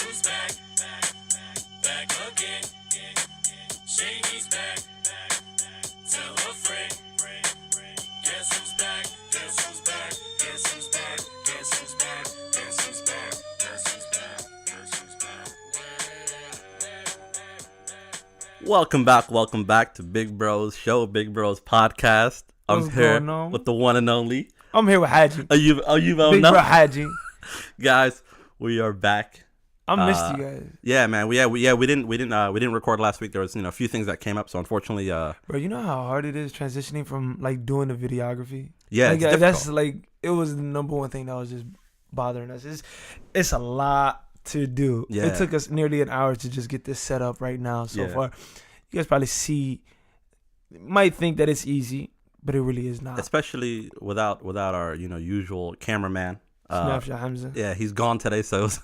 who's back? Back again. Shady's back. Tell a friend. Guess who's back? Guess who's back? Guess who's back? Guess who's back? Guess who's back? Guess who's back? Guess who's back? Welcome back to Big Bros Show, Big Bros Podcast. I'm What's here going on? with the one and only. I'm here with Haji. You Big bro Haji. guys. We are back. I missed you guys. Yeah, man. We didn't record last week. There was a few things that came up, so unfortunately, Bro, you know how hard it is transitioning from like doing the videography? yeah, Like, it's that's difficult. like it was the number one thing that was just bothering us. It's a lot to do. Yeah. It took us nearly an hour to just get this set up right now so Yeah. far. You guys probably might think that it's easy, but it really is not. Especially without our usual cameraman. Snapshot Hamza. Yeah, he's gone today, so it was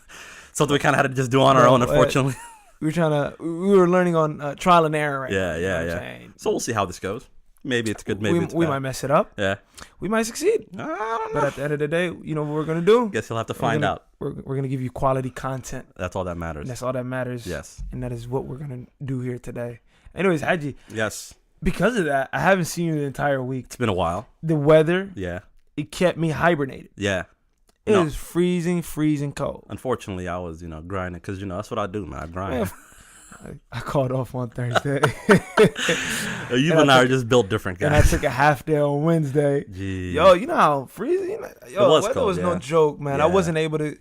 something we kind of had to just do on our own, unfortunately. We were learning on trial and error right now. Yeah, you know what I'm yeah. saying? So we'll see how this goes. Maybe it's good. Maybe it's we bad. might mess it up. Yeah, We might succeed. I don't know. But at the end of the day, you know what we're gonna do? Guess you'll have to find out. We're gonna give you quality content. That's all that matters. And that's all that matters. Yes. And that is what we're gonna do here today. Anyways, Haji, Yes. because of that, I haven't seen you the entire week. It's been a while. The weather, Yeah. it kept me hibernated. Yeah. It No. was freezing cold. Unfortunately, I was, grinding because, that's what I do, man. I grind. I called off on Thursday. You and and I I are took- just built different, And I guys. took a half day on Wednesday. Jeez. Yo, you know how freezing? Yo, was weather cold, was no yeah. joke, man. I Yeah. wasn't able to.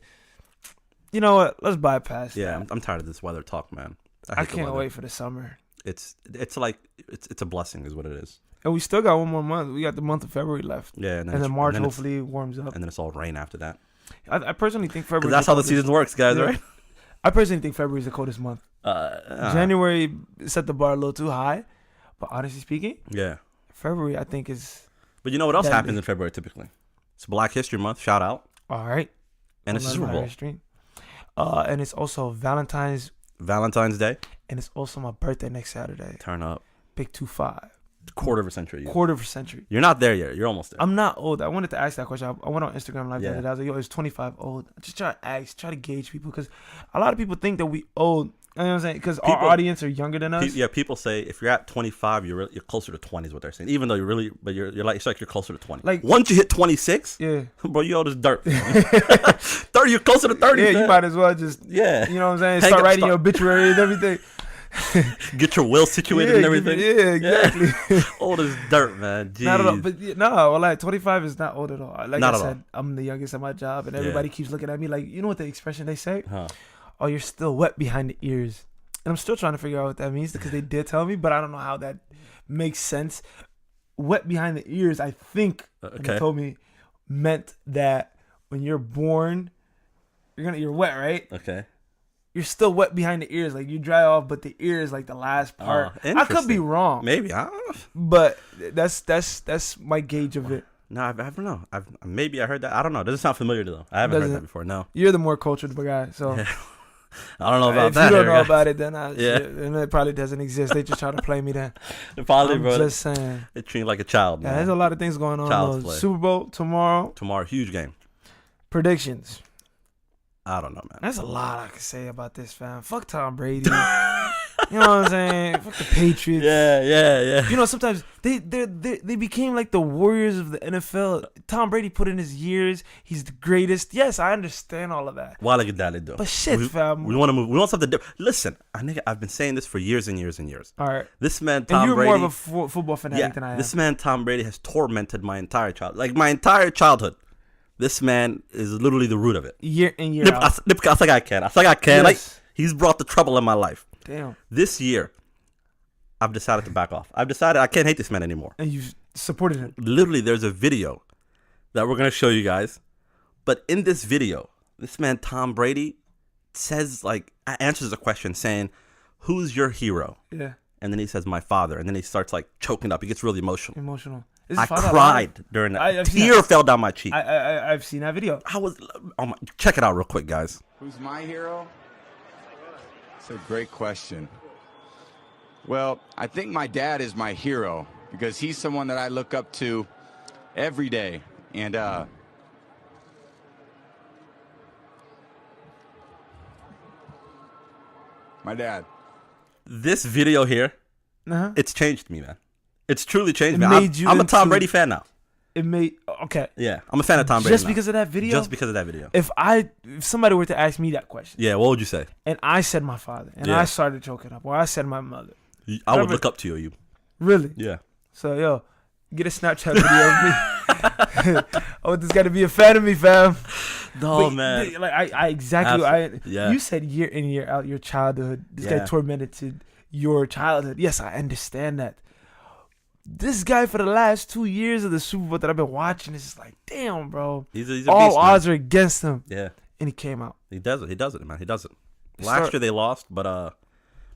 You know what? Let's bypass Yeah, that. I'm tired of this weather talk, man. I hate the can't weather. wait for the summer. It's like it's a blessing, is what it is. And we still got one more month. We got the month of February left. Yeah, And then March hopefully warms up. and then it's all rain after that. I personally think February. Because that's how the season works, guys, Yeah. right? I personally think February is the coldest month. January set the bar a little too high, but honestly speaking, Yeah. February I think is But you know what else Deadly. happens in February typically? It's Black History Month. Shout out. all right. And it's Super Bowl. History. And it's also Valentine's, Valentine's Day. and it's also my birthday next Saturday. Turn up. Big 2-5, Quarter of a century. quarter of a century. You're not there yet. You're almost there. I'm not old. I wanted to ask that question. I went on Instagram Live the Yeah. other day. I was like, yo, is 25 old? Just try to ask, try to gauge people, because a lot of people think that we old. You know what I'm saying? Because our People- audience are younger than us. People say if you're at 25, you're closer to 20 is what they're saying. Even though you're like it's like you're closer to 20. Like- once you hit 26, Yeah. bro, you old as dirt. 30, you're closer to 30. Yeah, you man. might as well just, Yeah. you know what I'm saying? Hang Start up, writing start- your obituary and everything. Get your will situated and everything. Yeah, exactly. Old as dirt, man. Jeez. Not at all. But no, like 25 is not old at all. Like Not I at said, all. I'm the youngest at my job, and everybody keeps looking at me like, you know what the expression they say? Huh. Oh, you're still wet behind the ears. And I'm still trying to figure out what that means because they did tell me, but I don't know how that makes sense. Wet behind the ears, I think, when Okay. they told me, meant that when you're born, you're wet, right? Okay. You're still wet behind the ears, like you dry off, but the ear is like the last part. I could be interesting. wrong, Maybe. I don't know. but that's my gauge of it. No, I don't know. Maybe I heard that. I don't know. It doesn't sound familiar though. I haven't heard Doesn't- that before. No. You're the more cultured guy, so Yeah. I don't know about if that. you don't here, know guys. about it, then Yeah. then it probably doesn't exist. They just try to play me then. Probably, I'm bro. just saying. They treat you like a child, Yeah, man. there's a lot of things going on. Child's though. play. Super Bowl tomorrow. Tomorrow, huge game. Predictions. I don't know, man. There's a lot I could say about this, fam. Fuck Tom Brady. You know what I'm saying? Fuck the Patriots. Yeah. You know, sometimes they became like the warriors of the NFL. Tom Brady put in his years. He's the greatest. Yes, I understand all of that. Why like that, though? But shit, fam. We want to move. We want something different. Listen, I've been saying this for years and years and years. All right. This man, And Tom you're Brady. more of a football fanatic than I am. This man, Tom Brady, has tormented my entire childhood. This man is literally the root of it. Year in, year out. I think I can. Like Yes. he's brought the trouble in my life. Damn. This year, I've decided to back off. I've decided I can't hate this man anymore. And you supported him. Literally, there's a video that we're gonna show you guys. But in this video, this man Tom Brady answers a question saying, "Who's your hero?" Yeah. And then he says, "My father." And then he starts like choking up. He gets really emotional. Emotional. I cried during that. I've seen Tear that. fell down my cheek. I've seen that video. Check it out real quick, guys. Who's my hero? It's a great question. Well, I think my dad is my hero because he's someone that I look up to every day. And My dad. This video here, Uh-huh. it's changed me, man. It's truly changed It me. made you I'm a Tom into- Brady fan now. It made okay. Yeah, I'm a fan of Tom Brady Just now. because of that video. Just because of that video. If somebody were to ask me that question, Yeah, what would you say? and I said my father, and Yeah. I started choking up, or I said my mother, I would Whatever. look up to you. really? Yeah. So yo, get a Snapchat video of me. I want this guy to be a fan of me, fam. Oh, But, man. like I exactly. Yeah. You said year in year out your childhood. This guy Yeah. tormented your childhood. Yes, I understand that. This guy for the last 2 years of the Super Bowl that I've been watching is just like, damn, bro. He's a All beast, man. odds are against him, Yeah. and he came out. He does it. He does it, man. He does it. Start- Last year they lost, but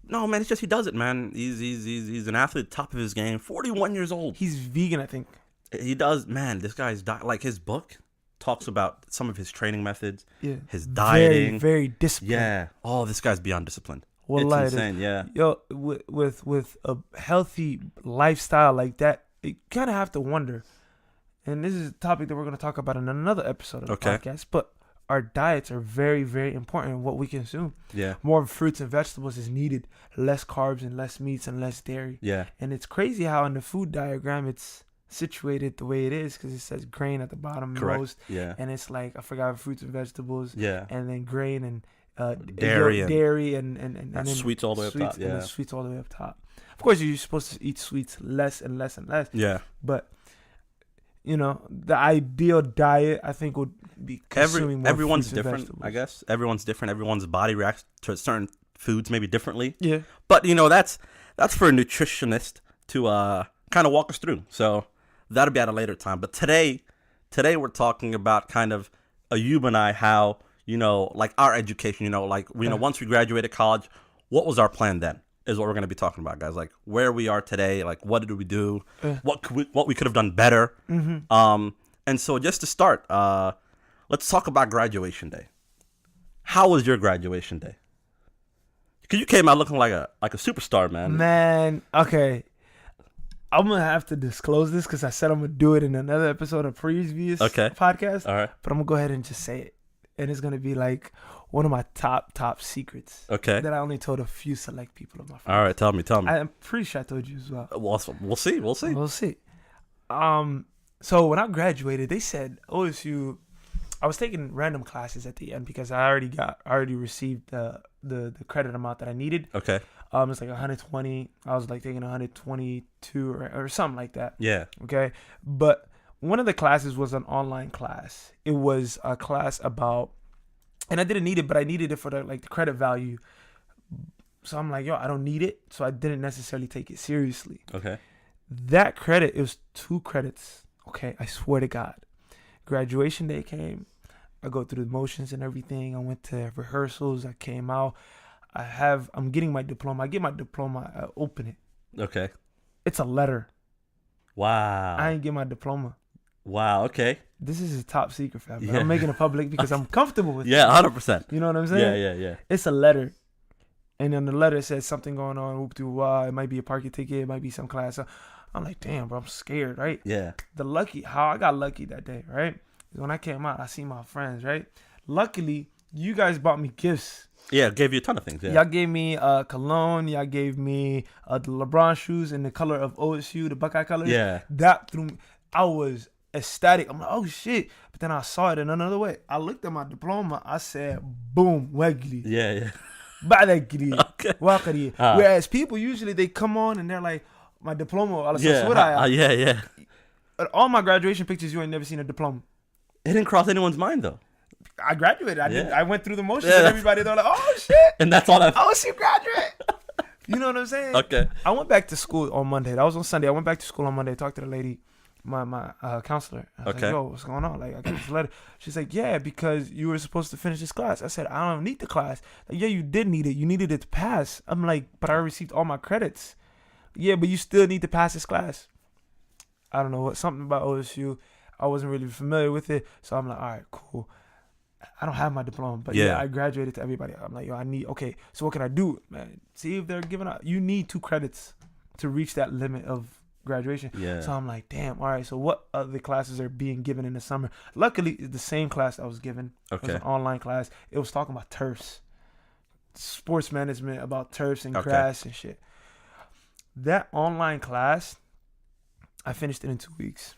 no, man, it's just he does it, man. He's an athlete, top of his game. 41 years old. He's vegan, I think. He does, man. This guy's like his book talks about some of his training methods, Yeah. his dieting. Very disciplined. Yeah. Oh, this guy's beyond disciplined. Wallahi, It's it is. insane. Yeah. Yo, with a healthy lifestyle like that, you kind of have to wonder. And this is a topic that we're going to talk about in another episode of the Okay. podcast. But our diets are very, very important in what we consume. Yeah. More fruits and vegetables is needed. Less carbs and less meats and less dairy. Yeah. And it's crazy how in the food diagram it's situated the way it is because it says grain at the bottom Correct. most. Yeah. And it's like, I forgot, fruits and vegetables. Yeah. And then grain and Dairy and and then sweets all the way up top, and then yeah. sweets all the way up top. Of course, you're supposed to eat sweets less and less and less. Yeah. But you know, the ideal diet I think would be consuming more Everyone's fruits and different, vegetables. I guess. Everyone's different. Everyone's body reacts to certain foods maybe differently. Yeah. But you know, that's for a nutritionist to kind of walk us through. So that'll be at a later time. But today we're talking about kind of you and I, how, you know, like our education, you know, like, you know, once we graduated college, what was our plan then is what we're going to be talking about, guys. Like where we are today, like what did we do, what we could have done better. And so just to start, let's talk about graduation day. How was your graduation day? Because you came out looking like a superstar, man. Man, okay. I'm gonna have to disclose this because I said I'm gonna do it in another episode of previous podcast. All right. But I'm gonna go ahead and just say it, and it's gonna be like one of my top secrets. Okay. That I only told a few select people of my friends. All right. Tell me. I'm pretty sure I told you as well. We'll see. We'll see. So when I graduated, they said OSU. I was taking random classes at the end because I already received the credit amount that I needed. Okay. It's like 120. I was like taking 122 or something like that. Yeah. Okay. But one of the classes was an online class. It was a class about, and I didn't need it, but I needed it for the credit value. So I'm like, yo, I don't need it. So I didn't necessarily take it seriously. Okay. That credit, it was 2 credits. Okay. I swear to God. Graduation day came. I go through the motions and everything. I went to rehearsals. I came out. I'm getting my diploma. I get my diploma. I open it. Okay. It's a letter. Wow. I ain't get my diploma. Wow. Okay. This is a top secret, fam. Yeah. I'm making it public because I'm comfortable with it. Yeah. 100%. You know what I'm saying? Yeah. It's a letter. And then the letter says something going on. Whoop doo wah. It might be a parking ticket. It might be some class. I'm like, damn, bro. I'm scared, right? Yeah. How I got lucky that day, right? When I came out, I see my friends, right? Luckily, you guys bought me gifts. Yeah. Gave you a ton of things. Yeah. Y'all gave me cologne. Y'all gave me the LeBron shoes in the color of OSU, the Buckeye colors. Yeah. That threw me. I was ecstatic. I'm like, oh shit. But then I saw it in another way. I looked at my diploma. I said, boom, Wegley. Yeah. Badagli. Okay. Wakari. Whereas people usually they come on and they're like, my diploma. Yeah. But all my graduation pictures, you ain't never seen a diploma. It didn't cross anyone's mind though. I graduated. Yeah. I went through the motions Yeah. and everybody, they're like, oh shit. And that's all that. I was a graduate. You know what I'm saying? Okay. I went back to school on Monday. That was on Sunday. I went back to school on Monday. Talked to the lady, my counselor. I was Okay. like, yo, what's going on? Like, I got this letter. She's like, yeah, because you were supposed to finish this class. I said, I don't need the class. Like, yeah, you did need it. You needed it to pass. I'm like, but I received all my credits. Yeah, but you still need to pass this class. I don't know, something about OSU. I wasn't really familiar with it. So I'm like, all right, cool. I don't have my diploma, but yeah, I graduated to everybody. I'm like, yo, okay, so what can I do, man? See if they're giving out. You need 2 credits to reach that limit of graduation. Yeah. So I'm like, damn, all right, so what other classes are being given in the summer? Luckily, it's the same class I was given. It was Okay. an online class. It was talking about turfs. sports management, about turfs and Okay. grass and shit. That online class, I finished it in 2 weeks.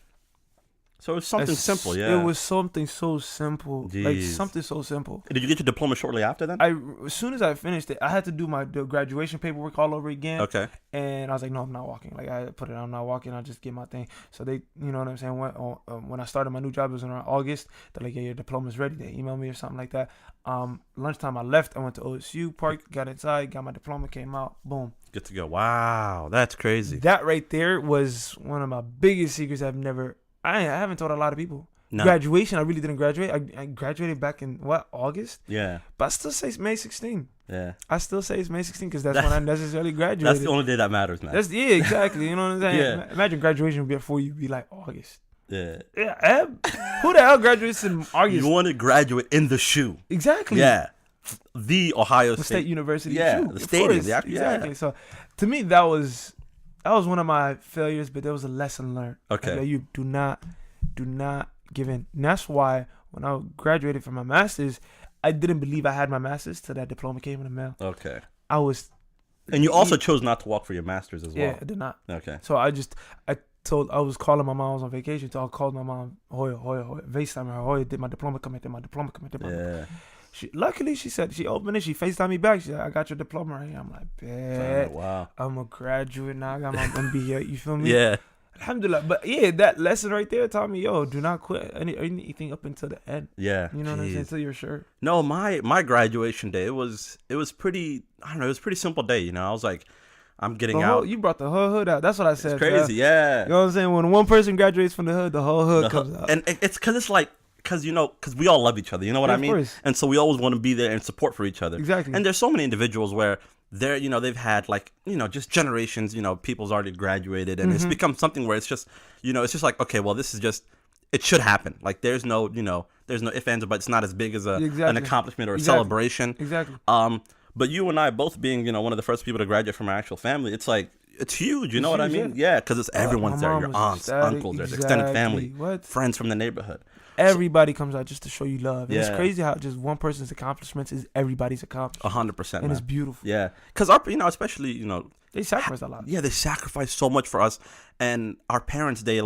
So it was something simple, yeah. It was something so simple. Like Jeez. something so simple. Did you get your diploma shortly after then? As soon as I finished it, I had to do the graduation paperwork all over again. Okay. And I was like, no, I'm not walking. Like, I put it, I'm not walking. I'll just get my thing. So they, you know what I'm saying? When I started my new job, it was around August. They're like, yeah, your diploma's ready. They emailed me or something like that. Lunchtime, I left. I went to OSU Park, got inside, got my diploma, came out, boom. Good to go. Wow, that's crazy. That right there was one of my biggest secrets I haven't told a lot of people. No. Graduation, I really didn't graduate. I graduated back in, August? Yeah. But I still say it's May 16. Yeah. I still say it's May 16 because that's when I necessarily graduated. That's the only day that matters, man. Yeah, exactly. You know what I'm saying? Yeah. Imagine graduation before you be like August. Yeah. Yeah, who the hell graduates in August? You want to graduate in the shoe. Exactly. Yeah. The Ohio The State. State University. Yeah, too, the of stadium, course. yeah. Exactly. So to me, that was one of my failures, but there was a lesson learned. Okay. Like, that you do not give in. And that's why when I graduated from my master's, I didn't believe I had my master's till that diploma came in the mail. Okay. I was. And you also chose not to walk for your master's as well. Yeah, I did not. Okay. So I was calling my mom. I was on vacation, so I called my mom. Hoya, FaceTime her. Hoya, did my diploma come in? Yeah. Luckily, she said, she opened it. She FaceTimed me back. She said, I got your diploma right here. I'm like, bet. Wow. I'm a graduate now. I got my MBA. You feel me? Yeah. Alhamdulillah. But yeah, that lesson right there taught me, do not quit anything up until the end. Yeah. You know what I'm saying? Until you're sure. No, my graduation day, it was pretty, I don't know, it was a pretty simple day, you know. I was like, I'm getting out. You brought the whole hood out. That's what I said. It's crazy, yeah. You know what I'm saying? When one person graduates from the hood, the whole hood comes out. And it's because we all love each other, you know what I mean? Of course. And so we always want to be there and support for each other. Exactly. And there's so many individuals where they've had just generations, people's already graduated, and it's become something where it's just, it's just like, okay, well, this is just, it should happen. Like there's no ifs, ands, but it's not as big as an accomplishment or a celebration. Exactly. But you and I both being, one of the first people to graduate from our actual family, it's like, it's huge. You know what I huge, mean? Yeah, because it's everyone's there. mom Your was aunts, ecstatic. uncles, there's extended family, What? friends from the neighborhood. Everybody comes out just to show you love. And it's Yeah. crazy how just one person's accomplishments is everybody's accomplishment. 100%. And it's beautiful. Yeah, because especially They sacrifice a lot. yeah, they sacrifice so much for us, and our parents, they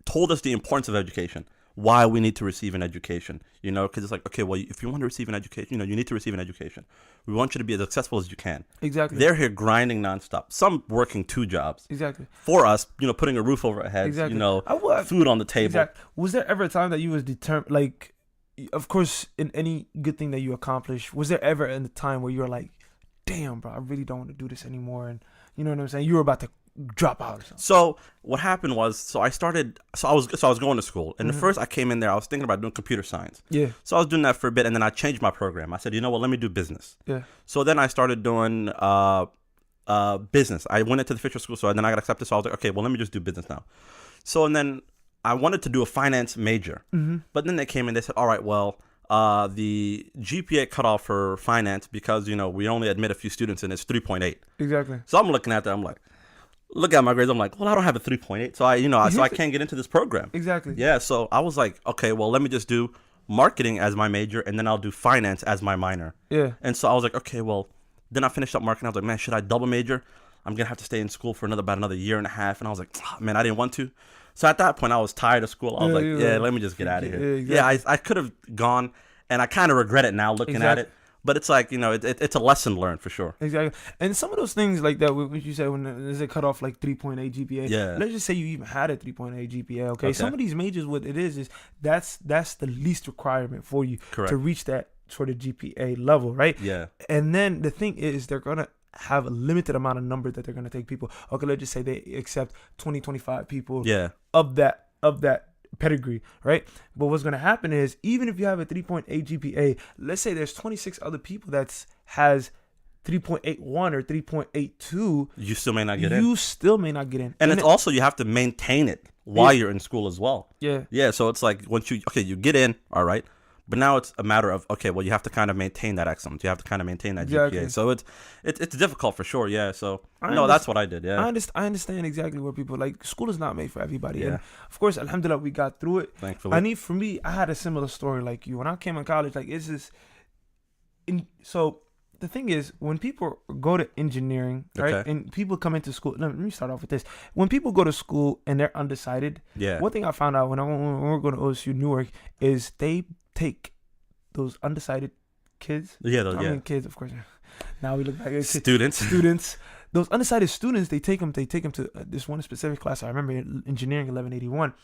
told us the importance of education, why we need to receive an education, because it's like, okay, well, if you want to receive an education, you need to receive an education. We want you to be as successful as you can. Exactly. They're here grinding nonstop. Some working 2 jobs. Exactly. For us, putting a roof over our heads, Exactly. Food on the table. Exactly. Was there ever a time that you was determined, like, of course, in any good thing that you accomplish, was there ever a time where you were like, damn, bro, I really don't want to do this anymore, and you know what I'm saying? You were about to drop out or something. So what happened was, I was going to school, and the first I came in there, I was thinking about doing computer science. Yeah. So I was doing that for a bit, and then I changed my program. I said, let me do business. Yeah. So then I started doing business. I went into the Fisher School, so then I got accepted. So I was like, okay, well, let me just do business now. So and then I wanted to do a finance major, but then they came in. They said, all right, well, the GPA cutoff for finance, because we only admit a few students, and it's 3.8. Exactly. So I'm looking at that. I'm like, look at my grades. I'm like, well, I don't have a 3.8, so I can't get into this program. Exactly. Yeah. So I was like, okay, well, let me just do marketing as my major, and then I'll do finance as my minor. Yeah. And so I was like, okay, well, then I finished up marketing. I was like, man, should I double major? I'm gonna have to stay in school for about another year and a half. And I was like, man, I didn't want to. So at that point, I was tired of school. I was let me just get out of here. Yeah, exactly. I could have gone, and I kind of regret it now looking at it. But it's like, it's a lesson learned for sure. Exactly. And some of those things like that, what you said, when there's a cutoff like 3.8 GPA. Yeah. Let's just say you even had a 3.8 GPA. Okay. Some of these majors, what it is that's the least requirement for you Correct. to reach that sort of GPA level, right? Yeah. And then the thing is, they're gonna have a limited amount of number that they're gonna take people. Okay, let's just say they accept 25 people. Yeah. Of that pedigree, right? But what's going to happen is, even if you have a 3.8 GPA, let's say there's 26 other people that has 3.81 or 3.82, you still may not get in. You still may not get in. And it's also, you have to maintain it while you're in school as well. Yeah. Yeah. So it's like, once you get in, all right. But now it's a matter of, okay, well, you have to kind of maintain that excellence. You have to kind of maintain that GPA. So it's difficult for sure. Yeah. So that's what I did. Yeah. I understand exactly where people, like, school is not made for everybody. Yeah. And of course, alhamdulillah, we got through it. Thankfully. For me, I had a similar story like you. When I came in college, like, it's just, So the thing is, when people go to engineering, right, Okay. and people come into school. Let me start off with this. When people go to school and they're undecided, Yeah. one thing I found out when we're going to OSU Newark is they take those undecided kids. Yeah. I mean, kids, of course. Now we look back at students. Those undecided students, they take them to this one specific class. I remember engineering 1181.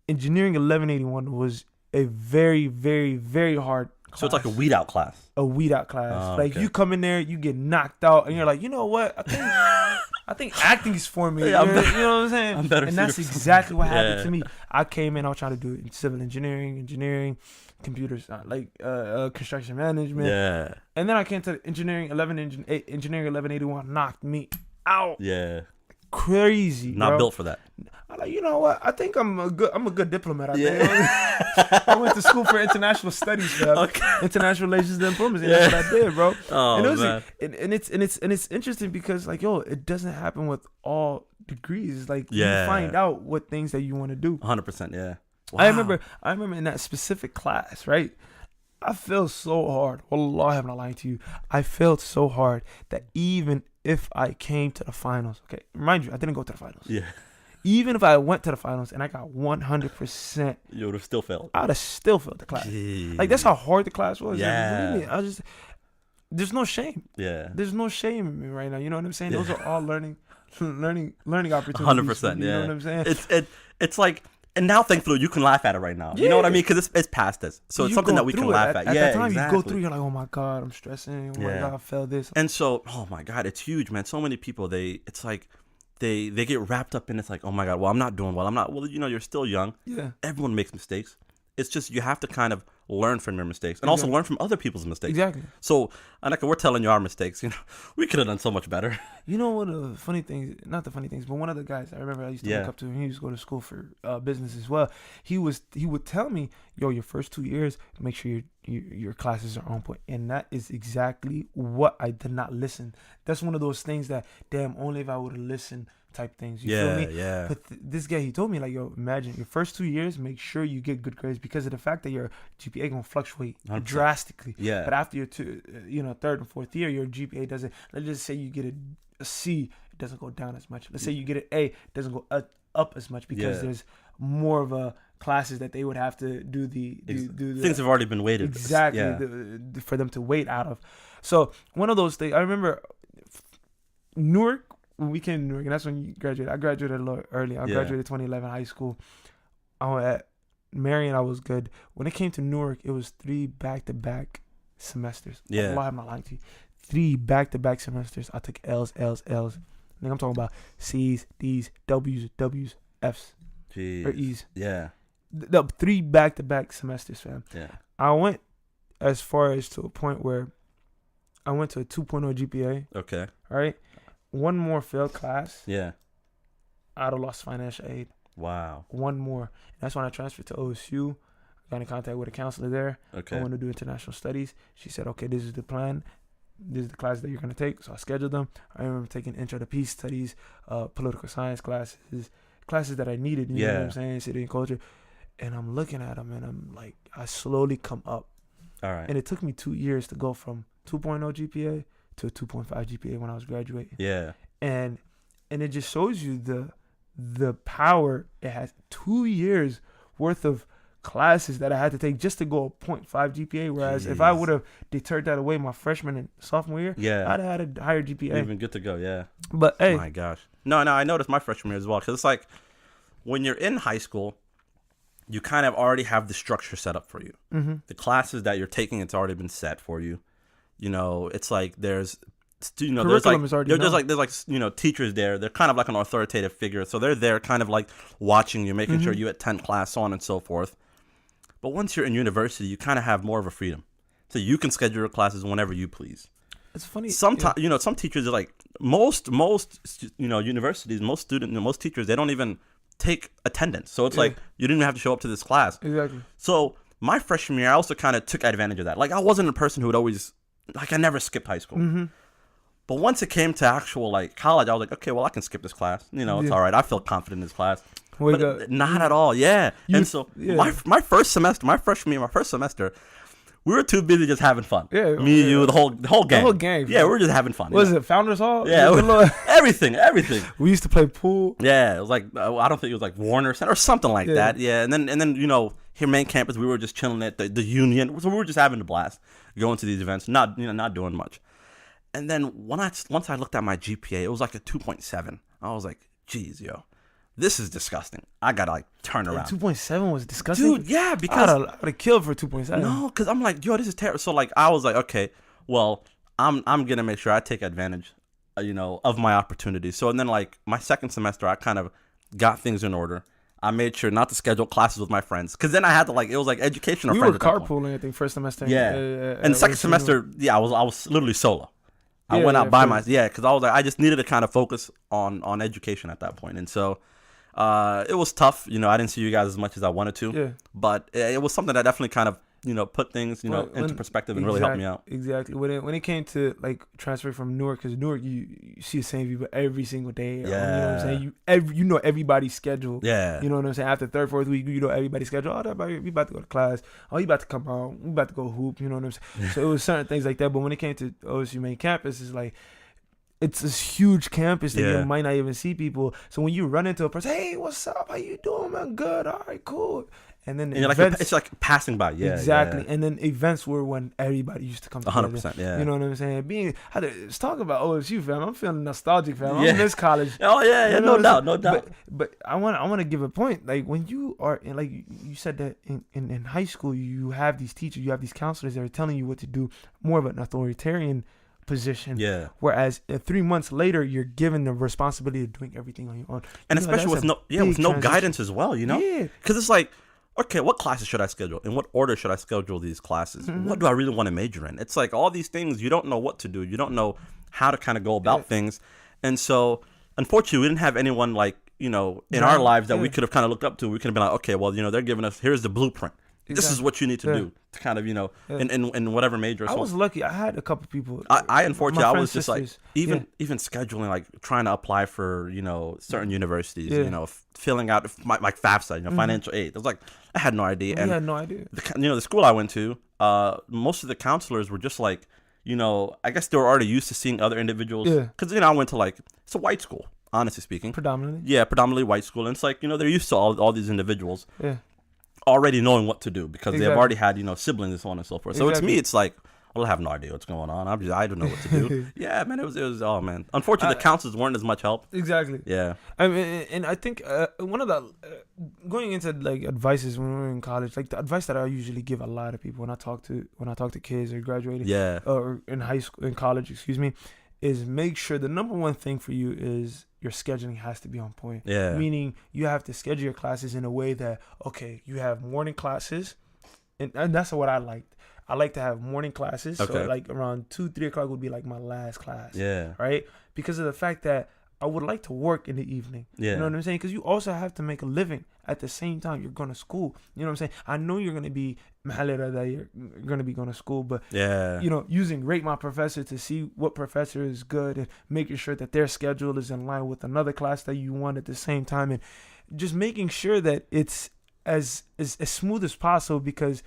Engineering 1181 was a very, very, very hard class. So it's like a weed out class. A weed out class. Oh, Like okay. you come in there, you get knocked out, and you're like, you know what? I think acting's for me. Yeah, you know what I'm saying? I'm better and suited that's for something. exactly what happened Yeah. to me. I came in, I was trying to do it in civil engineering, computers, construction management. Yeah. And then I came to engineering 1181, knocked me out. Yeah. Crazy. Not bro. built for that. I'm like, you know what? I think I'm a good diplomat. I think. I went to school for international studies, fam. Okay. International relations and diplomacy. That's what I did, bro. Oh, and it was man. and it's interesting because like, yo, it doesn't happen with all degrees. Like Yeah. you find out what things that you want to do. 100%. Yeah. I Wow. remember in that specific class, right? I felt so hard. Wallah, I'm not lying to you. I felt so hard that even if I came to the finals, okay, mind you, I didn't go to the finals. Yeah. Even if I went to the finals and I got 100%, You would have still failed. I would have still failed the class. Jeez. Like that's how hard the class was. Like, Yeah. believe me, there's no shame. Yeah. There's no shame in me right now. You know what I'm saying? Yeah. Those are all learning opportunities. 100%. You know Yeah. what I'm saying? It's like, and now thankfully you can laugh at it right now. You know what I mean? Because it's past us. So it's You something go that we can through it. laugh at. At Yeah, that time, exactly. you go through. You're like, oh my god, I'm stressing. Oh my Yeah. god, I failed this. And so, oh my God, it's huge, man. So many people, it's like they get wrapped up in it's like, oh my God, well, I'm not doing well. Well, you're still young. Yeah. Everyone makes mistakes. It's just you have to kind of learn from your mistakes and also learn from other people's mistakes. Exactly. So, Anaka, we're telling you our mistakes. We could have done so much better. You know what the funny things, not the funny things, but one of the guys I remember I used to look up to, and he used to go to school for business as well. He would tell me, yo, your first 2 years, make sure your classes are on point. And that is exactly what I did not listen. That's one of those things that, damn, only if I would have listened type things. You feel me? Yeah. But this guy, he told me, like, yo, imagine your first 2 years, make sure you get good grades because of the fact that your GPA gonna fluctuate 100%. drastically. Yeah. But after your third and fourth year, your GPA doesn't. Let's just say you get a C, it doesn't go down as much. Let's say you get an A, it doesn't go up as much because there's more of a classes that they would have to do the things have already been weighted. exactly Yeah. for them to wait out of. So one of those things. I remember Newark. When we came to Newark, and that's when you graduated. I graduated a little early. I graduated 2011 high school. I was at Marion. I was good. When it came to Newark, it was 3 back-to-back semesters. Yeah. Allah, I'm not lying to you. 3 back-to-back semesters. I took L's. Nigga, I'm talking about C's, D's, W's, F's, Jeez. or E's. Yeah. The 3 back-to-back semesters, fam. Yeah. I went as far as to a point where I went to a 2.0 GPA. Okay. All right. One more failed class. Yeah. I'd have lost financial aid. Wow. One more. And that's when I transferred to OSU. I got in contact with a counselor there. Okay. I wanted to do international studies. She said, okay, this is the plan. This is the class that you're going to take. So I scheduled them. I remember taking intro to peace studies, political science classes that I needed. You know what I'm saying? City and culture. And I'm looking at them and I'm like, I slowly come up. All right. And it took me 2 years to go from 2.0 GPA to a 2.5 GPA when I was graduating. Yeah. And it just shows you the power it has. 2 years worth of classes that I had to take just to go a 0.5 GPA. Whereas if I would have deterred that away my freshman and sophomore year, I'd have had a higher GPA. Even good to go. Yeah. But hey, my gosh. No, I noticed my freshman year as well. Because it's like when you're in high school, you kind of already have the structure set up for you. Mm-hmm. The classes that you're taking, it's already been set for you. It's like there's Curriculum is already there's known. like teachers there. They're kind of like an authoritative figure, so they're there, kind of like watching you, making sure you attend class, so on and so forth. But once you're in university, you kind of have more of a freedom, so you can schedule your classes whenever you please. it's funny. Sometimes some teachers are like most universities, most teachers, they don't even take attendance. So it's like you didn't even have to show up to this class. Exactly. So my freshman year, I also kind of took advantage of that. Like I wasn't a person who would always I never skipped high school. Mm-hmm. But once it came to actual college, I was like, okay, well I can skip this class. It's all right. I feel confident in this class. But not at all. Yeah. And so my first semester, my freshman year, my first semester, we were too busy just having fun. Yeah, me, you, the whole gang. The whole gang. Yeah, we were just having fun. Was it Founders Hall? Yeah, everything. We used to play pool. Yeah, it was like I don't think it was like Warner Center or something like that. Yeah, and then here main campus we were just chilling at the Union, so we were just having a blast, going to these events, not doing much. And then once I looked at my GPA, it was like a 2.7. I was like, geez, yo, this is disgusting. I gotta like turn around. 2.7 was disgusting, dude. Yeah, because I would have killed for 2.7. No, because I'm like, yo, this is terrible. So like, I was like, okay, well, I'm gonna make sure I take advantage, of my opportunities. So and then like my second semester, I kind of got things in order. I made sure not to schedule classes with my friends, because then I had to it was like education. We were carpooling, I think, first semester. Yeah, and the second semester, I was literally solo. I went out by myself, because I was like, I just needed to kind of focus on education at that point, and so it was tough. I didn't see you guys as much as I wanted to, but it was something that definitely kind of put things into perspective and really helped me out. Exactly. When it came to like transfer from Newark, because Newark you see the same people every single day. Yeah. You know what I'm saying? You know everybody's schedule. Yeah. You know what I'm saying? After third, fourth week, you know everybody's schedule. Oh, we about to go to class. Oh, you about to come out. We about to go hoop. You know what I'm saying? So it was certain things like that. But when it came to OSU main campus, it's like, it's this huge campus that you might not even see people. So when you run into a person, hey, what's up? How you doing, man? Good. All right, cool. And then events, it's like passing by. Yeah, exactly. Yeah. And then events were when everybody used to come together. 100%. Yeah. You know what I'm saying? Let's talk about OSU, fam. I'm feeling nostalgic, fam. I miss college. Oh yeah, yeah. No doubt. But I want to give a point. Like when you are in, like you said that in high school, you have these teachers, you have these counselors that are telling you what to do, more of an authoritarian position. Yeah. Whereas 3 months later, you're given the responsibility of doing everything on your own. And especially with no guidance as well. Yeah. Because it's like, okay, what classes should I schedule? In what order should I schedule these classes? Mm-hmm. What do I really want to major in? It's like all these things, you don't know what to do. You don't know how to kind of go about things. And so, unfortunately, we didn't have anyone like, in our lives that we could have kind of looked up to. We could have been like, okay, well, they're giving us, here's the blueprint. Exactly. This is what you need to do to kind of, in whatever major. I was lucky. I had a couple people. Unfortunately, I was just sisters. Like, even scheduling, like trying to apply for, certain universities, filling out like FAFSA, financial aid. I was like, I had no idea. I had no idea. The school I went to, most of the counselors were just like, I guess they were already used to seeing other individuals. Yeah. Because, I went to it's a white school, honestly speaking. Predominantly. Yeah, predominantly white school. And it's like, they're used to all these individuals. Yeah. Already knowing what to do because they've already had siblings and so on and so forth. So to me, it's like, well, I have no idea what's going on. I don't know what to do. Yeah, man, it was oh man. Unfortunately, the counselors weren't as much help. Exactly. Yeah. I mean, and I think one of the going into like advices when we were in college, like the advice that I usually give a lot of people when I talk to kids or graduating, or in high school, in college, is make sure the number one thing for you is your scheduling has to be on point. Yeah. Meaning you have to schedule your classes in a way that, okay, you have morning classes, and that's what I liked. I like to have morning classes. Okay. So like around 2-3 o'clock would be like my last class. Yeah. Right? Because of the fact that I would like to work in the evening. Yeah. You know what I'm saying? Because you also have to make a living at the same time you're going to school. You know what I'm saying? I know you're going to be that you're going to be going to school, but using Rate My Professor to see what professor is good and making sure that their schedule is in line with another class that you want at the same time, and just making sure that it's as smooth as possible, because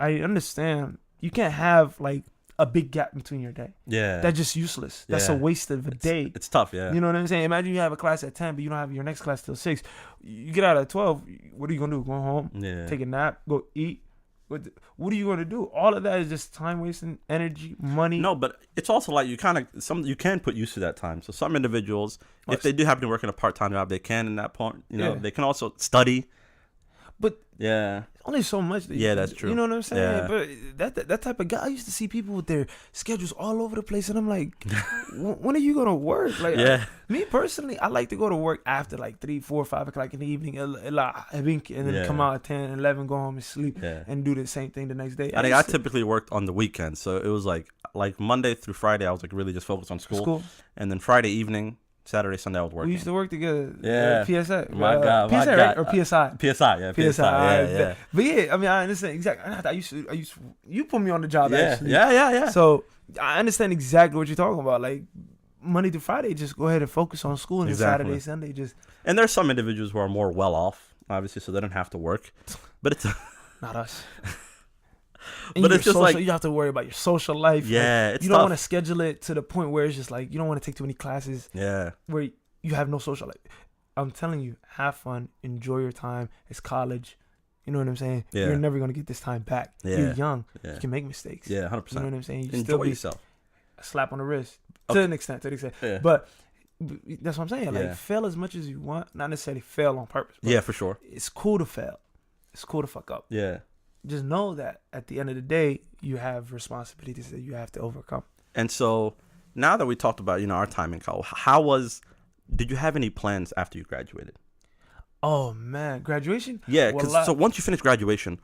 I understand you can't have like a big gap between your day. Yeah. That's just useless. That's a waste of a day. It's tough, yeah. You know what I'm saying? Imagine you have a class at 10, but you don't have your next class till 6. You get out at 12, what are you going to do? Go home, take a nap, go eat? What are you going to do? All of that is just time wasting, energy, money. No, but it's also like you can put use to that time. So some individuals, if they do happen to work in a part-time job, they can in that point, they can also study. But only so much. That's true. You know what I'm saying? Yeah. But that type of guy, I used to see people with their schedules all over the place, and I'm like, when are you gonna work? Like, me personally, I like to go to work after like 3, 4, 5 o'clock in the evening, and then come out at 10, 11, go home and sleep, and do the same thing the next day. I typically worked on the weekends, so it was like Monday through Friday, I was like really just focused on school. And then Friday evening, Saturday, Sunday, I was working. We used to work together. Yeah. PSA. My God. PSA, right? Or PSI? PSI, yeah. PSI. Yeah. But yeah, I mean, I understand exactly. I used to, you put me on the job, actually. Yeah. So I understand exactly what you're talking about. Like, Monday through Friday, just go ahead and focus on school. And Saturday, Sunday, just. And there's some individuals who are more well off, obviously, so they don't have to work. But it's. Not us. But it's just social, like, you have to worry about your social life. yeah, Like, it's you don't tough. want to schedule it to the point where it's just like you don't want to take too many classes Yeah, where you have no social life. I'm telling you, have fun, enjoy your time. It's college. You know what I'm saying? Yeah. You're never gonna get this time back. Yeah. You're young. yeah, You can make mistakes. yeah, 100%. You know what I'm saying? You can Enjoy still be yourself. a slap on the wrist Okay. to an extent. Yeah. But that's what I'm saying. Like Yeah. fail as much as you want, not necessarily fail on purpose. But Yeah, for sure. it's cool to fail. It's cool to fuck up. Yeah. Just know that at the end of the day, you have responsibilities that you have to overcome. And so now that we talked about, our time in college, did you have any plans after you graduated? Oh man, graduation. Yeah, because Well, so once you finish graduation,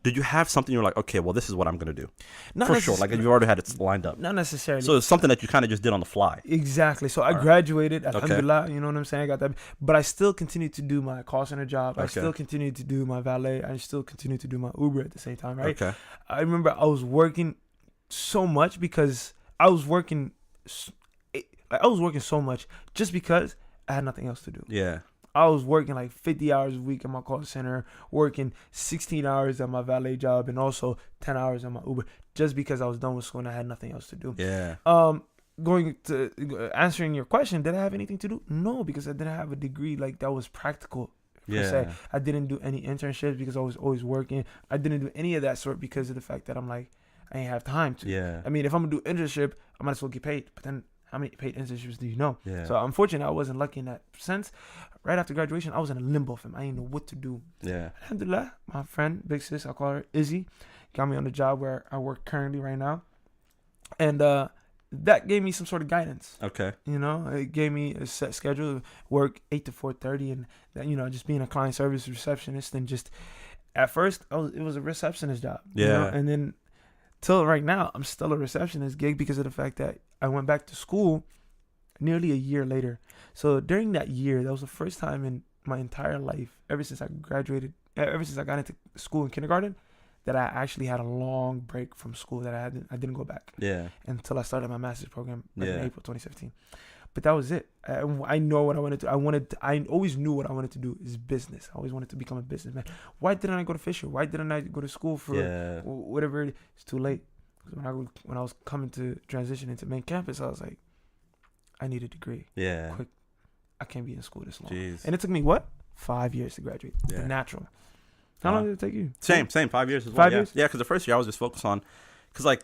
did you have something you're like, okay, well, this is what I'm going to do? not For sure. Like, you already had it lined up. not necessarily. So it's something that you kind of just did on the fly. Exactly. So I Alright. graduated. Alhamdulillah, you know what I'm saying? I got that. But I still continue to do my call center job. I Okay. still continue to do my valet. I still continue to do my Uber at the same time, right? Okay. I remember I was working so much because I was working so much just because I had nothing else to do. Yeah. I was working like 50 hours a week in my call center, working 16 hours at my valet job, and also 10 hours at my Uber, just because I was done with school and I had nothing else to do. Yeah. Going to answering your question, did I have anything to do? No, because I didn't have a degree like that was practical. Per se. Yeah. I didn't do any internships because I was always working. I didn't do any of that sort because of the fact that I'm like, I ain't have time to. Yeah. I mean, if I'm gonna do internship, I might as well get paid. But then, how many paid internships do you know? Yeah. So unfortunately, I wasn't lucky in that sense. Right after graduation, I was in a limbo, fam. I didn't know what to do. Yeah. Alhamdulillah, my friend, big sis, I call her Izzy, got me on the job where I work currently right now, and that gave me some sort of guidance. Okay. You know, it gave me a set schedule, work 8 to 4:30, and that, just being a client service receptionist, and just at first it was a receptionist job. Yeah. And then till right now, I'm still a receptionist gig because of the fact that I went back to school nearly a year later. So during that year, that was the first time in my entire life, ever since I graduated, ever since I got into school in kindergarten, that I actually had a long break from school that I didn't go back Yeah. until I started my master's program back in Yeah. April 2017. But that was it. I know what I wanted to. I always knew what I wanted to do is business. I always wanted to become a businessman. Why didn't I go to Fisher? Why didn't I go to school for Yeah. whatever? It's too late. 'Cause when I was coming to transition into main campus, I was like, I need a degree. Yeah. Quick. I can't be in school this long. Jeez. And it took me 5 years to graduate. Yeah. The natural. How long did it take you? Same. 5 years as well. 5 yeah. years? Yeah, because the first year I was just focused on, because like,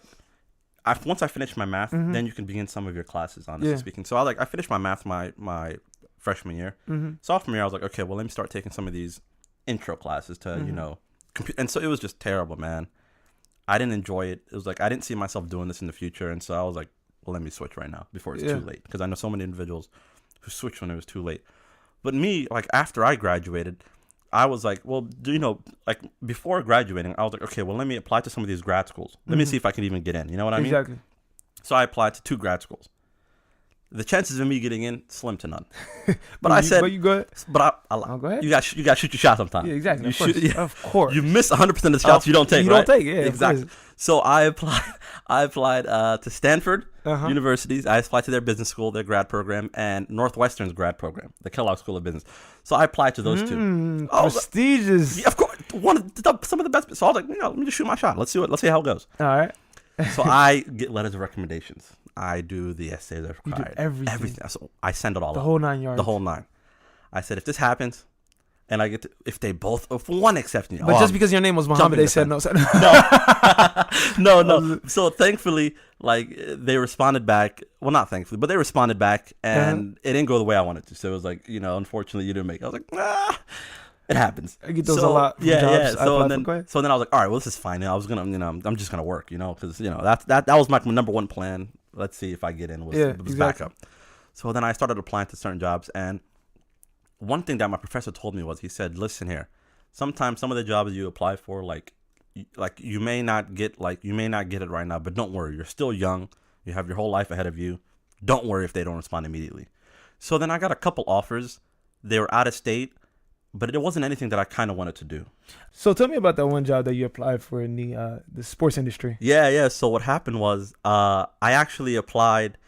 once I finished my math, Mhm. then you can begin some of your classes, honestly Yeah. speaking. So I finished my math my freshman year. Mm-hmm. Sophomore year, I was like, okay, well, let me start taking some of these intro classes to, Mhm. and so it was just terrible, man. I didn't enjoy it. It was like, I didn't see myself doing this in the future. And so I was like, well, let me switch right now before it's Yeah. too late. Because I know so many individuals who switched when it was too late. But me, like, after I graduated, I was like, well, like, before graduating, I was like, okay, well, let me apply to some of these grad schools. Let me Mhm. see if I can even get in. You know what I mean? Exactly. So I applied to 2 grad schools. The chances of me getting in, slim to none. But I said, But you go ahead. but Oh, go ahead. you got to shoot your shot sometime. Yeah, exactly. You Of course. shoot- yeah. Of course. You miss 100% of the shots you don't take. You right? don't take, yeah. of Exactly. course. So I applied to Stanford Uh-huh. universities. I applied to their business school, their grad program, and Northwestern's grad program, the Kellogg School of Business. So I applied to those 2. Oh, prestigious. Yeah, of course, some of the best. So I was like, let me just shoot my shot. Let's see how it goes. All right. So I get letters of recommendations. I do the essays that are You do required. everything. So I send it all The out. whole 9 yards. The whole 9. I said, if this happens, and I get to, if one accepts me, But just because your name was Muhammad, jumping they the said no. no. So thankfully, like, they responded back. Well, not thankfully, but they responded back, and it didn't go the way I wanted to. So it was like, unfortunately, you didn't make it. I was like, it happens. I get those a lot. From Yeah, jobs. yeah. I So applied then, for- so then I was like, all right, well, this is fine. I was gonna, I'm just gonna work, because that was my number one plan. Let's see if I get in. Was exactly. backup. So then I started applying to certain jobs, and one thing that my professor told me was, he said, listen here, sometimes some of the jobs you apply for, like you may not get it right now, but don't worry, you're still young, you have your whole life ahead of you. Don't worry if they don't respond immediately. So then I got a couple offers. They were out of state, but it wasn't anything that I kind of wanted to do. So tell me about that one job that you applied for in the sports industry. Yeah. So what happened was, I actually applied,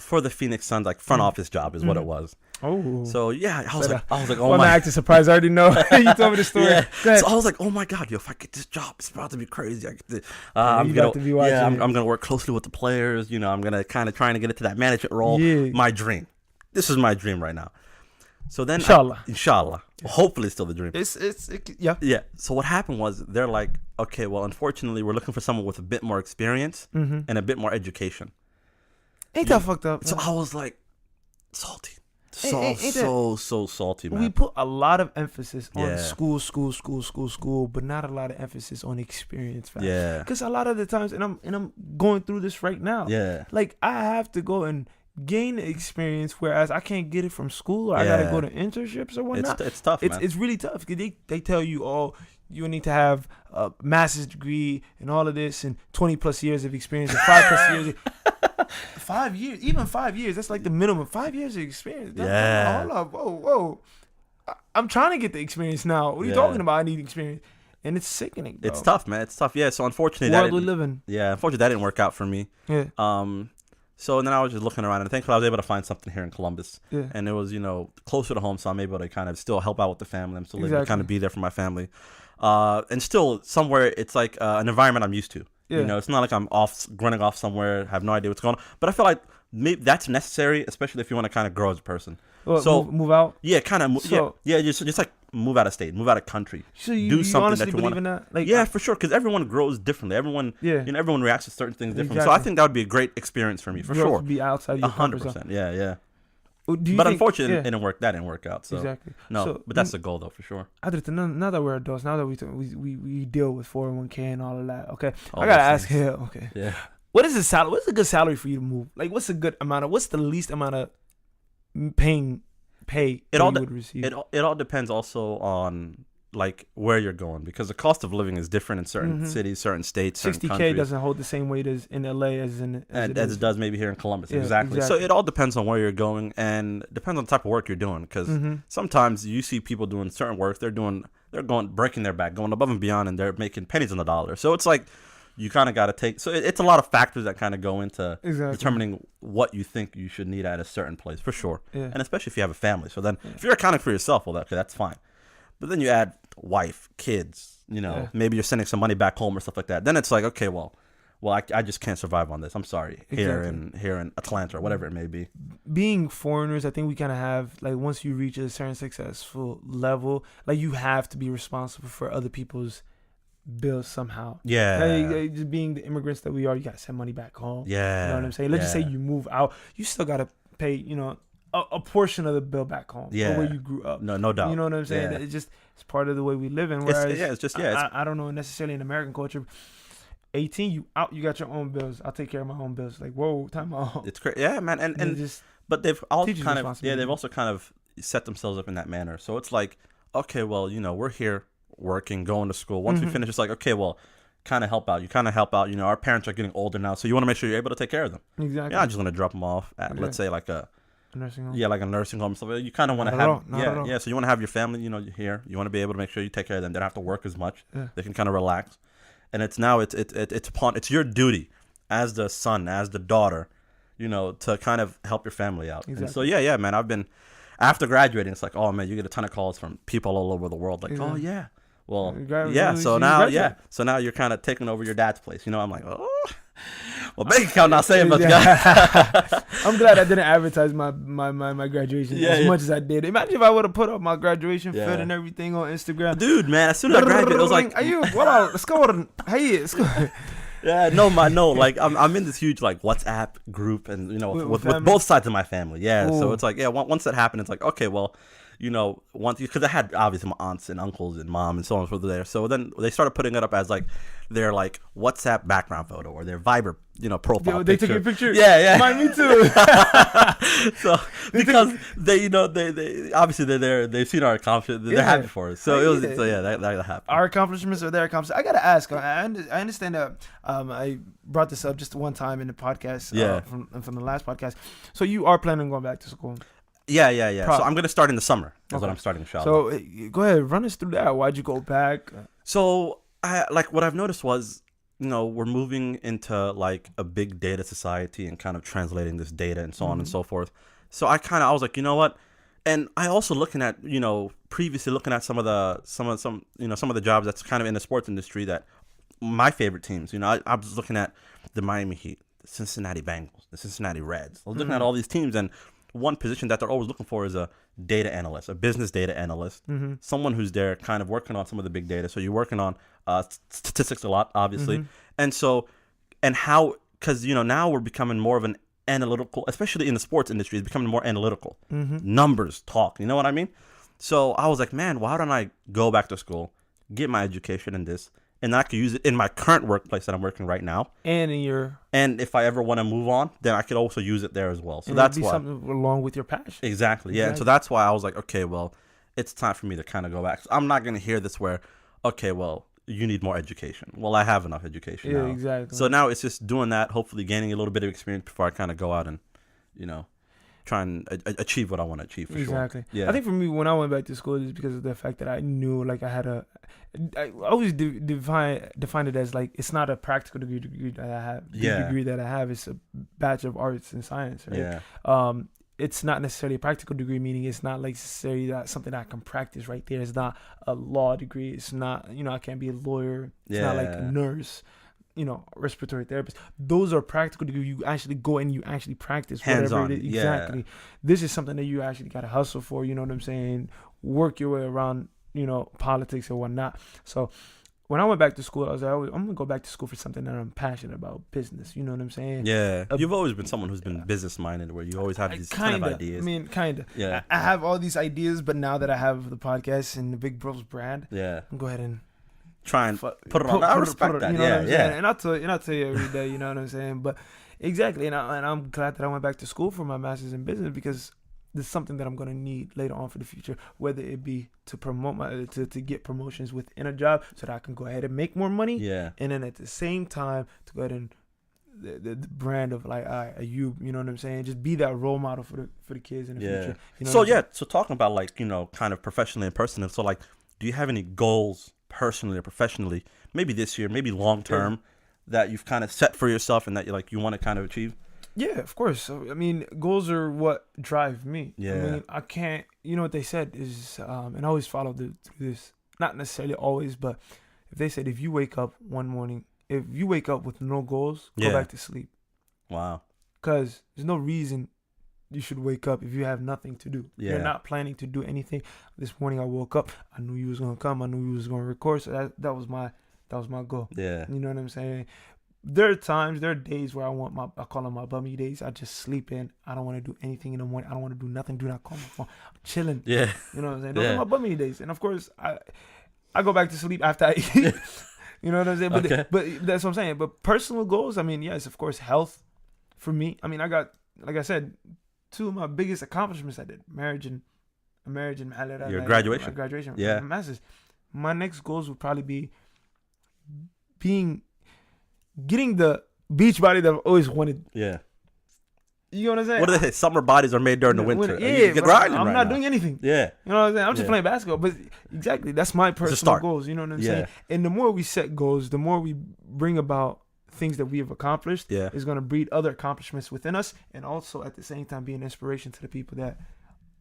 for the Phoenix Suns, like, front office job is what it was. Oh. So yeah, I was like, oh Well, I'm my. acting surprised. I already know. You told me the story. Yeah. Go ahead. So I was like, oh my god, yo, if I get this job, it's about to be crazy. I get to, Yeah, you got to be watching I'm it. gonna work closely with the players. You know, I'm gonna kind of trying to get into that management role. Yeah. My dream. This is my dream right now. So then, Inshallah. Inshallah. Hopefully, it's still the dream. Yeah. Yeah. So what happened was they're like, okay, well, unfortunately, we're looking for someone with a bit more experience and a bit more education. Ain't that fucked up? So man? I was like, salty. Ain't that- So salty, man. We put a lot of emphasis on Yeah. school, but not a lot of emphasis on experience. Fam. Yeah. Because a lot of the times, and I'm going through this right now. Yeah. Like I have to go and gain the experience, whereas I can't get it from school, or I gotta Yeah. go to internships or whatnot. It's tough, man. It's really tough because they tell you, oh, you need to have a master's degree and all of this and 20 plus years of experience and 5 plus years. 5 years, even 5 years, that's like the minimum. 5 years of experience. Yeah. Hold up, whoa. I'm trying to get the experience now. What are you Yeah. talking about? I need experience. And it's sickening, bro. It's tough, man. It's tough. Yeah. So unfortunately, The that world we didn't, live in. yeah, unfortunately, that didn't work out for me. Yeah. So then I was just looking around, and thankfully I was able to find something here in Columbus. Yeah. And it was, closer to home, so I'm able to kind of still help out with the family. I'm still able to Exactly. kind of be there for my family. And still somewhere it's like an environment I'm used to. Yeah. It's not like I'm running off somewhere, have no idea what's going on. But I feel like maybe that's necessary, especially if you want to kind of grow as a person. Well, So move out. yeah, kind of. So- Just like move out of state, move out of country. So you do something honestly that you believe want. in that? Like, Yeah, for sure, because everyone grows differently. Everyone, Yeah. everyone reacts to certain things differently. So Exactly. I think that would be a great experience for me, for growth sure. would be outside your comfort zone. 100%. Yeah. Do you But think- unfortunately, yeah. it didn't work. That didn't work out. So Exactly. no, So, but that's the goal, though, for sure. Adrita, now that we're adults, now that we deal with 401k and all of that, okay, All I gotta those ask things. here, okay, Yeah. what is the salary? What's a good salary for you to move? Like, what's the least amount of pay It that all you de- would receive? It all depends also on like where you're going, because the cost of living is different in certain cities, certain states, certain 60K countries. doesn't hold the same weight as in LA as As it does maybe here in Columbus. Yeah, exactly. So exactly. it all depends on where you're going, and depends on the type of work you're doing. Because sometimes you see people doing certain work, they're going breaking their back, going above and beyond, and they're making pennies on the dollar. So it's like you kind of got to take. So it's a lot of factors that kind of go into Exactly. determining what you think you should need at a certain place, for sure. Yeah. And especially if you have a family. So then, if you're accounting for yourself, well, that's fine. But then you add wife, kids, Yeah. maybe you're sending some money back home or stuff like that. Then it's like, okay, well, I just can't survive on this. I'm sorry. Here in Atlanta or whatever it may be. Being foreigners, I think we kind of have, like, once you reach a certain successful level, like, you have to be responsible for other people's bills somehow. Yeah. Like, just being the immigrants that we are, you got to send money back home. Yeah. You know what I'm saying? Let's just say you move out, you still got to pay, a portion of the bill back home. Yeah. Or where you grew up. No doubt. You know what I'm saying? Yeah. It's part of the way we live in. Whereas, I don't know necessarily in American culture. 18, you out, you got your own bills. I'll take care of my own bills. Like, whoa, time out. It's crazy. Yeah, man. And just but they've all teaches kind of responsibility. they've also kind of set themselves up in that manner. So it's like, okay, well, we're here working, going to school. Once we finish, it's like, okay, well, kind of help out. You kind of help out. Our parents are getting older now, so you want to make sure you're able to take care of them. exactly. You're not just gonna drop them off at, let's say, like a nursing home. like a nursing home. So you kind of want to Not at all, have, not at all. So you want to have your family, here. You want to be able to make sure you take care of them. They don't have to work as much. Yeah. They can kind of relax. And it's your duty as the son, as the daughter, to kind of help your family out. Exactly. And so yeah, man. I've been after graduating. It's like, oh man, you get a ton of calls from people all over the world. Like, oh Exactly. yeah, well, You yeah. So now, graduate. so now you're kind of taking over your dad's place. I'm like, oh, well, bank account not saying much. I'm glad I didn't advertise my graduation as much as I did. Imagine if I would have put up my graduation fit and everything on Instagram. Dude, man, as soon as I graduated, it was like, are you? Well, let's go. Hey, let's go. yeah, no. Like I'm in this huge like WhatsApp group, and with both sides of my family. Yeah, so Ooh. it's like, once that happened, it's like, okay, well, once, because I had obviously my aunts and uncles and mom and so on and so forth there. So then they started putting it up as like their like WhatsApp background photo or their Viber profile. They picture. took your picture. Yeah. Mine, me too. So because they obviously they've seen our accomplishments, they're happy for us. So that happened. Our accomplishments are their accomplishments. I gotta ask. I understand that. I brought this up just one time in the podcast. From the last podcast. So you are planning on going back to school? Yeah. So I'm gonna start in the summer. That's what I'm starting. Inshallah. So go ahead, run us through that. Why'd you go back? So what I've noticed was, we're moving into like a big data society and kind of translating this data and so on and so forth. So I was like, you know what? And I also looking at, previously looking at some of the jobs that's kind of in the sports industry that my favorite teams, I was looking at the Miami Heat, the Cincinnati Bengals, the Cincinnati Reds. I was looking at all these teams, and one position that they're always looking for is a data analyst, a business data analyst, someone who's there kind of working on some of the big data. So you're working on statistics a lot, obviously. Because, now we're becoming more of an analytical, especially in the sports industry, it's becoming more analytical. Numbers talk, you know what I mean? So I was like, man, why don't I go back to school, get my education in this, and I could use it in my current workplace that I'm working right now. And if I ever want to move on, then I could also use it there as well. So that's why. Something along with your passion. Exactly, yeah. And so that's why I was like, okay, well, it's time for me to kind of go back. I'm not going to hear this where, okay, well, you need more education. Well, I have enough education now. Yeah, exactly. So now it's just doing that, hopefully gaining a little bit of experience before I kind of go out and, try and achieve what I want to achieve for sure. Exactly. Yeah. I think for me, when I went back to school, it's because of the fact that I knew, like, I always define it as, like, it's not a practical degree that I have. The degree that I have is a Bachelor of Arts in Science, right? Yeah. It's not necessarily a practical degree, meaning it's not like necessarily that something that I can practice right there. It's not a law degree. It's not, I can't be a lawyer. It's not like a nurse, respiratory therapist. Those are practical degrees. You actually go and you actually practice hands-on, whatever it is. Exactly. Yeah. This is something that you actually got to hustle for, you know what I'm saying? Work your way around, politics or whatnot. So when I went back to school, I was like, I'm going to go back to school for something that I'm passionate about, business. You know what I'm saying? Yeah. You've always been someone who's been business-minded, where you always have these kind of ideas. I mean, kind of. Yeah. I have all these ideas, but now that I have the podcast and the Big Bros brand, I'm go ahead and try and put it on. I respect that. You know what I'm saying? And I'll tell you every day, you know what I'm saying? But exactly, and I'm glad that I went back to school for my master's in business, because this is something that I'm going to need later on for the future, whether it be to promote to get promotions within a job so that I can go ahead and make more money. Yeah. And then at the same time to go ahead and the brand of, like, you know what I'm saying? Just be that role model for the kids in the future. You know so talking about, like, kind of professionally and personally. So, like, do you have any goals personally or professionally, maybe this year, maybe long term, that you've kind of set for yourself and that you want to kind of achieve? Yeah, of course. So, I mean, goals are what drive me. Yeah. I mean, I can't, what they said is, and I always follow through this, not necessarily always, but if they said, if you wake up one morning, if you wake up with no goals, go back to sleep. Wow. Because there's no reason you should wake up if you have nothing to do. Yeah. You're not planning to do anything. This morning I woke up, I knew you was going to come, I knew you was going to record, so that was my goal. Yeah. You know what I'm saying? There are days where I call them my bummy days. I just sleep in. I don't want to do anything in the morning. I don't want to do nothing. Do not call my phone. I'm chilling. Yeah. You know what I'm saying? Those are my bummy days. And of course, I go back to sleep after I eat. You know what I'm saying? But that's what I'm saying. But personal goals, I mean, yes, of course, health for me. I mean, I got, like I said, two of my biggest accomplishments I did. Marriage and your graduation. My graduation. Yeah. My master's. My next goals would probably be getting the beach body that I've always wanted. Yeah. You know what I'm saying? What do they say? Summer bodies are made during the winter. Yeah, I'm not doing anything. Yeah. You know what I'm saying? I'm just playing basketball. But exactly, that's my personal goals. You know what I'm saying? And the more we set goals, the more we bring about things that we have accomplished, is going to breed other accomplishments within us, and also at the same time be an inspiration to the people that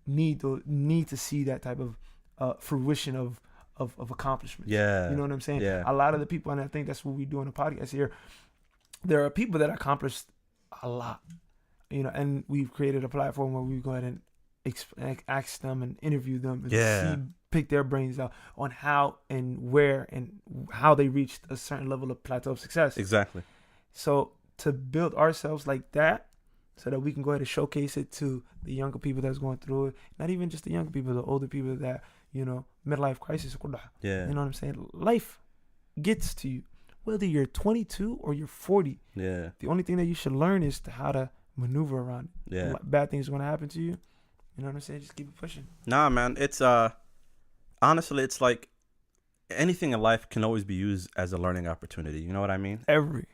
need to see that type of fruition of accomplishments. Yeah. You know what I'm saying? Yeah. A lot of the people, and I think that's what we do in the podcast here, there are people that accomplished a lot, and we've created a platform where we go ahead and ask them and interview them and pick their brains out on how and where and how they reached a certain level of plateau of success. Exactly. So to build ourselves like that, so that we can go ahead and showcase it to the younger people that's going through it, not even just the younger people, the older people that, midlife crisis. Yeah. You know what I'm saying? Life gets to you, whether you're 22 or you're 40. Yeah. The only thing that you should learn is how to maneuver around it. Yeah. Bad things are going to happen to you. You know what I'm saying? Just keep it pushing. Nah, man. It's honestly, it's like anything in life can always be used as a learning opportunity. You know what I mean?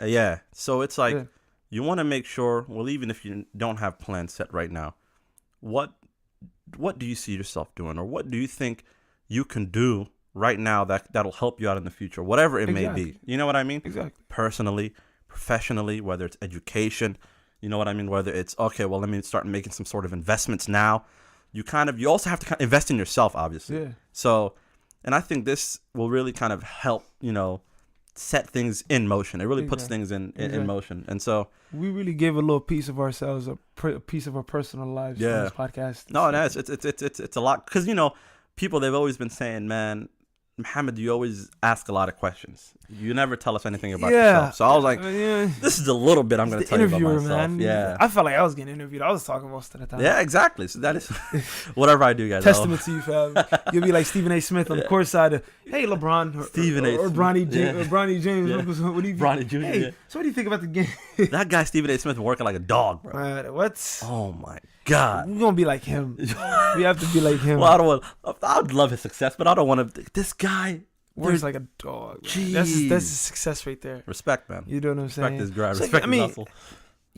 Yeah. So it's like you want to make sure, well, even if you don't have plans set right now, what do you see yourself doing, or what do you think you can do right now that'll help you out in the future, whatever it may be. You know what I mean? Exactly. Personally, professionally, whether it's education, you know what I mean? Whether it's, okay, well, let me start making some sort of investments now you also have to kind of invest in yourself, obviously. Yeah. So, and I think this will really kind of help, set things in motion. It really puts Exactly. things in Exactly. motion. And so, We really gave a little piece of ourselves, a piece of our personal lives on this podcast. no, it's a lot because people, they've always been saying, man, Muhammad, you always ask a lot of questions. You never tell us anything about yourself. So I was like, this is a little bit I'm going to tell you about myself. Man. Yeah. I felt like I was getting interviewed. I was talking most of the time. Yeah, exactly. So that is whatever I do, guys. Testament to you, fam. You'll be like Stephen A. Smith on the court side of, hey, LeBron. Stephen A. Or Bronny James. Or Bronny James. Yeah. What do you Bronny Jr., Hey, yeah. so what do you think about the game? That guy, Stephen A. Smith, working like a dog, bro. Man, what? Oh, my God. We're going to be like him. We have to be like him. Well, I would love his success, but I don't want to. This guy Works like a dog. Jeez. That's a success right there. Respect, man. You know what I'm saying? Respect his grind. So, Respect I mean, his hustle.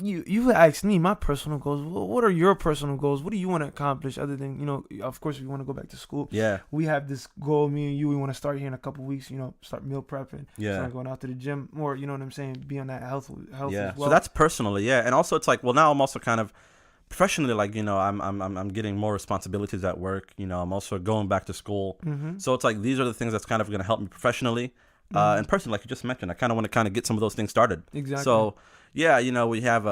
You asked me my personal goals. What are your personal goals? What do you want to accomplish other than, of course, we want to go back to school. Yeah. We have this goal, me and you, we want to start here in a couple weeks, start meal prepping. Yeah. Start going out to the gym more, you know what I'm saying? Be on that health Yeah. as well. So that's personally, yeah. And also it's like, well, now I'm also kind of professionally, like, I'm getting more responsibilities at work. I'm also going back to school. Mm-hmm. So it's like, these are the things that's kind of going to help me professionally. And personally, like you just mentioned, I kind of want to kind of get some of those things started. Exactly. So, yeah, we have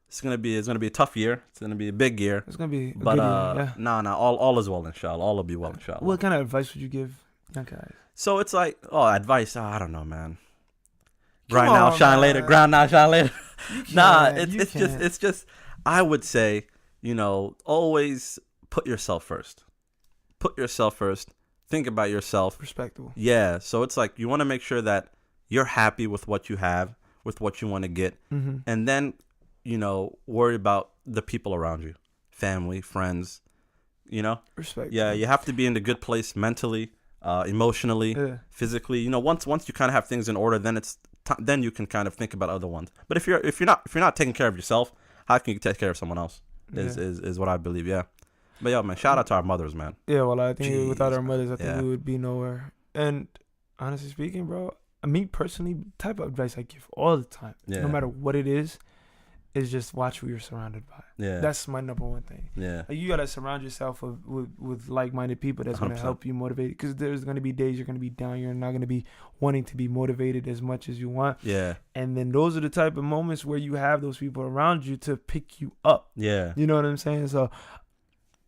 it's gonna be a tough year. It's gonna be a big year. It's gonna be a But good year, yeah. all is well, inshallah. All will be well, inshallah. What kind of advice would you give young guys? So it's like, advice. I don't know, man. Come Grind now, on, shine man. later. Grind now, shine later. Nah, You can't. it's just. I would say, always put yourself first. Put yourself first. Think about yourself. Respectable. Yeah. So it's like you want to make sure that you're happy with what you have, with what you want to get, Mm-hmm. and then, worry about the people around you, family, friends. Respect. Yeah, you have to be in a good place mentally, emotionally, Yeah. physically. Once you kind of have things in order, then then you can kind of think about other ones. But if you're not taking care of yourself, how can you take care of someone else? Is what I believe. Yeah. But yo, man, shout out to our mothers, man. Yeah, well, I think Jeez, without our mothers, I think yeah. we would be nowhere. And honestly speaking, bro, me personally, the type of advice I give all the time, Yeah. no matter what it is just watch who you're surrounded by. Yeah. That's my number one thing. Yeah. Like, you gotta surround yourself with like-minded people that's gonna 100%. help you motivate. Because there's gonna be days you're gonna be down, you're not gonna be wanting to be motivated as much as you want. Yeah. And then those are the type of moments where you have those people around you to pick you up. Yeah. You know what I'm saying? So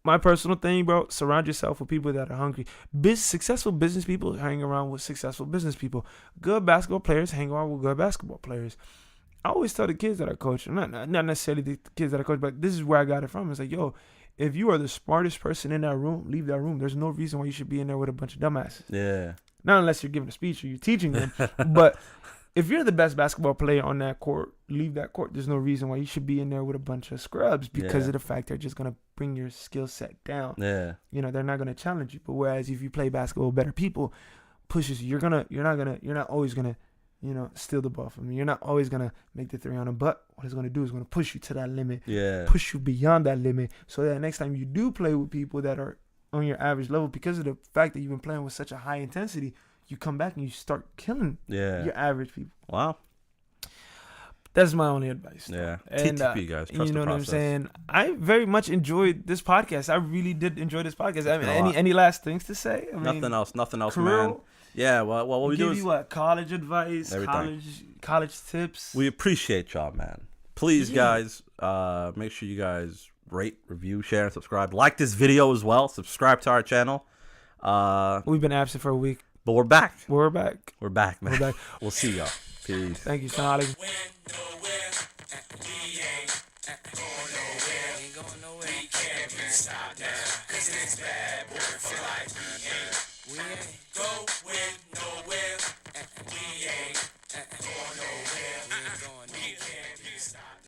my personal thing, bro, surround yourself with people that are hungry. Successful business people hang around with successful business people. Good basketball players hang around with good basketball players. I always tell the kids that I coach, not necessarily the kids that I coach, but this is where I got it from. It's like, yo, if you are the smartest person in that room, leave that room. There's no reason why you should be in there with a bunch of dumbasses. Yeah. Not unless you're giving a speech or you're teaching them. But if you're the best basketball player on that court, leave that court. There's no reason why you should be in there with a bunch of scrubs because of the fact they're just going to bring your skill set down. Yeah. They're not going to challenge you. But whereas if you play basketball with better people, pushes you. You're not always going to, steal the ball from you. You're not always going to make the three on them. But what it's going to do is going to push you to that limit. Yeah. Push you beyond that limit so that next time you do play with people that are on your average level, because of the fact that you've been playing with such a high intensity, you come back and you start killing your average people. Wow. That's my only advice. Yeah. And, TTP, guys. Trust you know the what I'm process. saying? I very much enjoyed this podcast. I really did enjoy this podcast. I It's been a mean, lot. any last things to say? I mean, Nothing else, career, man. Yeah, well, what we do give is you what? College advice, Everything. college tips. we appreciate y'all, man. Please, Yeah. guys, make sure you guys rate, review, share, and subscribe. Like this video as well. Subscribe to our channel. We've been absent for a week. But we're back. We're back. We're back, man. We're back. We'll see y'all. Peace. Thank you, Salam alaikum. Win nowhere, we ain't going nowhere. We ain't going nowhere. We can't be stopped now, 'cause it's bad boy for life. We ain't going nowhere.